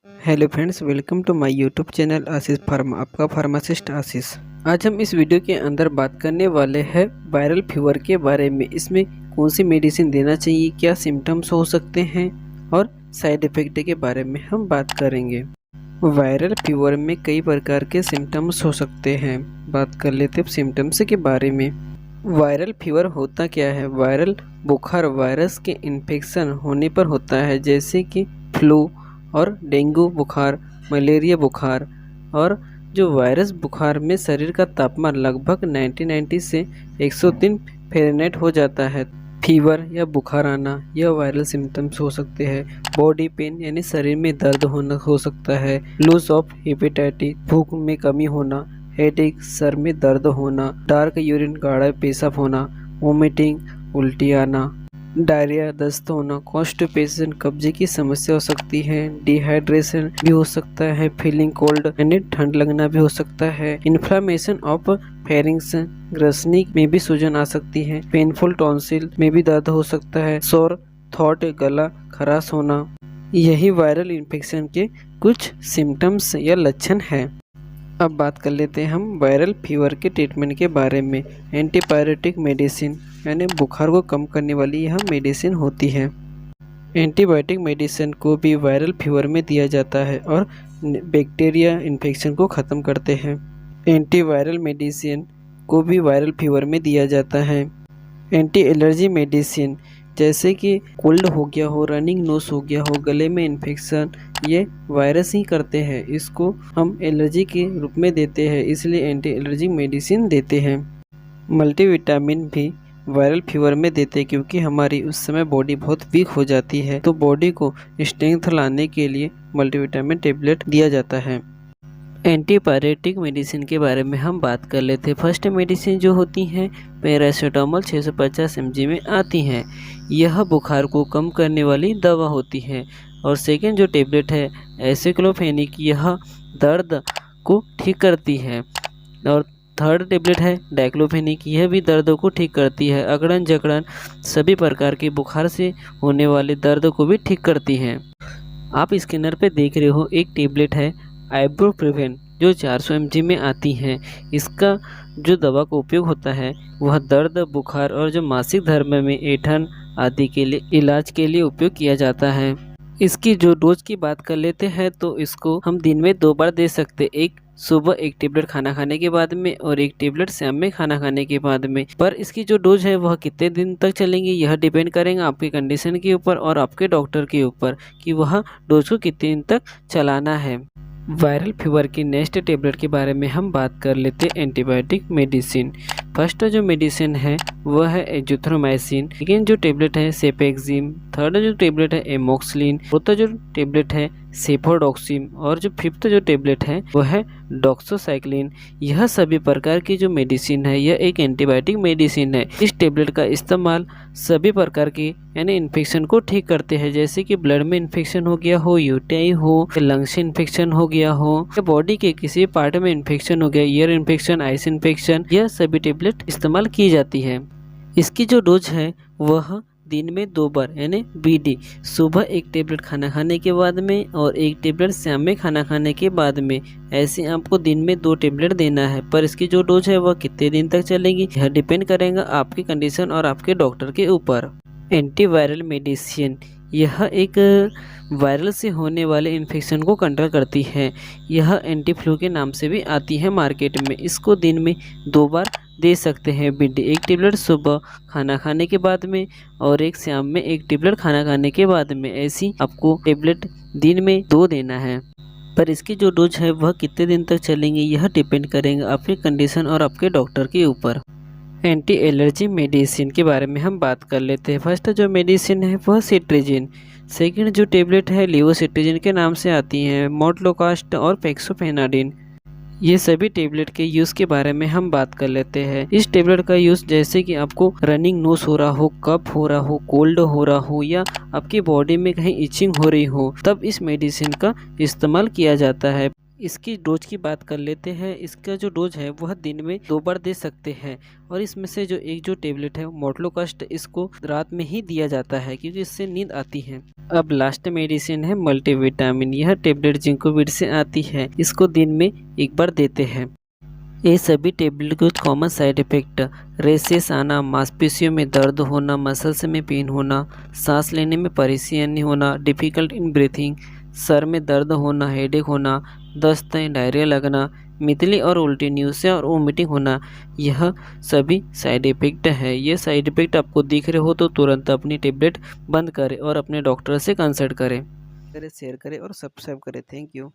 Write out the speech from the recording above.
Hello friends, welcome to my YouTube channel Ashish pharma. आपका pharmacist Ashish. आज हम इस वीडियो के अंदर बात करने वाले हैं वायरल फीवर के बारे में। इसमें कौन सी मेडिसिन देना चाहिए, क्या सिम्टम्स हो सकते हैं और साइड इफ़ेक्ट के बारे में हम बात करेंगे। वायरल फीवर में कई प्रकार के सिम्टम्स हो सकते हैं। बात कर लेते हैं सिम्टम्स के बारे में। वायरल फीवर होता क्या है? वायरल बुखार वायरस के इन्फेक्शन होने पर होता है, जैसे कि फ्लू और डेंगू बुखार, मलेरिया बुखार। और जो वायरस बुखार में शरीर का तापमान लगभग 90 से 103 फ़ारेनहाइट हो जाता है। फीवर या बुखार आना यह वायरल सिम्टम्स हो सकते हैं। बॉडी पेन यानी शरीर में दर्द होना हो सकता है। लूज ऑफ हेपेटाइटिस, भूख में कमी होना, हेडेक, सर में दर्द होना, डार्क यूरिन, गाढ़ा पेशाब होना, वोमिटिंग, उल्टी आना, डायरिया, दस्त होना, कॉन्स्टिपेशन, कब्जे की समस्या हो सकती है। डिहाइड्रेशन भी हो सकता है। फीलिंग कोल्ड यानी ठंड लगना भी हो सकता है। इन्फ्लामेशन ऑफ फेरिंग्स, ग्रसनी में भी सूजन आ सकती है। पेनफुल टॉन्सिल में भी दर्द हो सकता है। सोर थ्रोट, गला खराश होना, यही वायरल इन्फेक्शन के कुछ सिम्टम्स या लक्षण है। अब बात कर लेते हैं हम वायरल फीवर के ट्रीटमेंट के बारे में। एंटीबायोटिक मेडिसिन यानी बुखार को कम करने वाली यह मेडिसिन होती है। एंटीबायोटिक मेडिसिन को भी वायरल फीवर में दिया जाता है और बैक्टीरिया इन्फेक्शन को ख़त्म करते हैं। एंटीवायरल मेडिसिन को भी वायरल फीवर में दिया जाता है। एंटी एलर्जी मेडिसिन जैसे कि कोल्ड हो गया हो, रनिंग नोज हो गया हो, गले में इन्फेक्शन, ये वायरस ही करते हैं। इसको हम एलर्जी के रूप में देते हैं, इसलिए एंटी एलर्जी मेडिसिन देते हैं। मल्टीविटामिन भी वायरल फीवर में देते हैं, क्योंकि हमारी उस समय बॉडी बहुत वीक हो जाती है, तो बॉडी को स्ट्रेंथ लाने के लिए मल्टीविटामिन टेबलेट दिया जाता है। एंटीपायरेटिक मेडिसिन के बारे में हम बात कर लेते हैं। फर्स्ट मेडिसिन जो होती हैं पैरासीटामोल 650 mg में आती हैं। यह बुखार को कम करने वाली दवा होती है। और सेकेंड जो टेबलेट है एसिक्लोफेनिक, यह दर्द को ठीक करती है। और थर्ड टेबलेट है डाइक्लोफेनिक, यह भी दर्द को ठीक करती है। अकड़न जकड़न सभी प्रकार के बुखार से होने वाले दर्द को भी ठीक करती है। आप स्कैनर पे देख रहे हो एक टेबलेट है आइबुप्रोफेन जो 400 mg में आती है। इसका जो दवा का उपयोग होता है वह दर्द, बुखार और जो मासिक धर्म में ऐंठन आदि के लिए इलाज के लिए उपयोग किया जाता है। इसकी जो डोज की बात कर लेते हैं तो इसको हम दिन में 2 बार दे सकते। एक सुबह एक टेबलेट खाना खाने के बाद में और एक टेबलेट शाम में खाना खाने के बाद में। पर इसकी जो डोज है वह कितने दिन तक चलेंगी यह डिपेंड करेगा आपकी कंडीशन के ऊपर और आपके डॉक्टर के ऊपर कि वह डोज को कितने दिन तक चलाना है। वायरल फीवर की नेक्स्ट टेबलेट के बारे में हम बात कर लेते हैं एंटीबायोटिक मेडिसिन। फर्स्ट जो मेडिसिन है वह है एजिथ्रोमाइसिन। सेकेंड जो टेबलेट है सेपेक्सिम। थर्ड जो टेबलेट है एमोक्सिलिन। फोर्थ जो टेबलेट है सेफोडॉक्सिम। और जो फिफ्थ जो टेबलेट है वह है डॉक्सोसाइक्लिन। यह सभी प्रकार की जो मेडिसिन है यह एक एंटीबायोटिक मेडिसिन है। इस टेबलेट का इस्तेमाल सभी प्रकार की यानी इन्फेक्शन को ठीक करते हैं, जैसे कि ब्लड में इन्फेक्शन हो गया हो, यूटीआई हो, लंग्स इन्फेक्शन हो गया हो, या बॉडी के किसी पार्ट में इन्फेक्शन हो गया, ईयर इन्फेक्शन, आइस इन्फेक्शन, यह सभी टेबलेट इस्तेमाल की जाती है। इसकी जो डोज है वह दिन में 2 बार यानी बीडी, सुबह एक टेबलेट खाना खाने के बाद में और एक टेबलेट शाम में खाना खाने के बाद में। ऐसे आपको दिन में 2 टेबलेट देना है। पर इसकी जो डोज है वह कितने दिन तक चलेगी यह डिपेंड करेगा आपकी कंडीशन और आपके डॉक्टर के ऊपर। एंटीवायरल मेडिसिन यह एक वायरल से होने वाले इन्फेक्शन को कंट्रोल करती है। यह एंटी फ्लू के नाम से भी आती है मार्केट में। इसको दिन में 2 बार दे सकते हैं बीडी, एक टेबलेट सुबह खाना खाने के बाद में और एक शाम में एक टेबलेट खाना खाने के बाद में। ऐसी आपको टेबलेट दिन में 2 देना है। पर इसकी जो डोज है वह कितने दिन तक चलेंगे यह डिपेंड करेगा आपके कंडीशन और आपके डॉक्टर के ऊपर। एंटी एलर्जी मेडिसिन के बारे में हम बात कर लेते हैं। फर्स्ट जो मेडिसिन है वह सिट्रिजिन। सेकंड जो टेबलेट है लिवोसिट्रिजिन के नाम से आती हैं। मोटलोकास्ट और पेक्सोफेनाडिन, ये सभी टेबलेट के यूज़ के बारे में हम बात कर लेते हैं। इस टेबलेट का यूज़ जैसे कि आपको रनिंग नोज हो रहा हो, कफ हो रहा हो, कोल्ड हो रहा हो या आपकी बॉडी में कहीं इचिंग हो रही हो, तब इस मेडिसिन का इस्तेमाल किया जाता है। इसकी डोज की बात कर लेते हैं। इसका जो डोज है वह दिन में 2 बार दे सकते हैं और इसमें से जो टेबलेट है मोटलोकास्ट, इसको रात में ही दिया जाता है क्योंकि इससे नींद आती है। अब लास्ट मेडिसिन है मल्टीविटामिन। यह टेबलेट जिंकोविट से आती है, इसको दिन में 1 बार देते हैं। ये सभी टेबलेट के कुछ कॉमन साइड इफेक्ट: रेसेस आना, मांसपेशियों में दर्द होना, मसल्स में पेन होना, सांस लेने में परेशानी होना, डिफिकल्ट इन ब्रीथिंग, सर में दर्द होना, हेडेक होना, दस्त, डायरिया लगना, मितली और उल्टी, न्यूसिया और वोमिटिंग होना, यह सभी साइड इफेक्ट है। ये साइड इफेक्ट आपको दिख रहे हो तो तुरंत अपनी टेबलेट बंद करें और अपने डॉक्टर से कंसल्ट करें। शेयर करें और सब्सक्राइब करें। Thank you.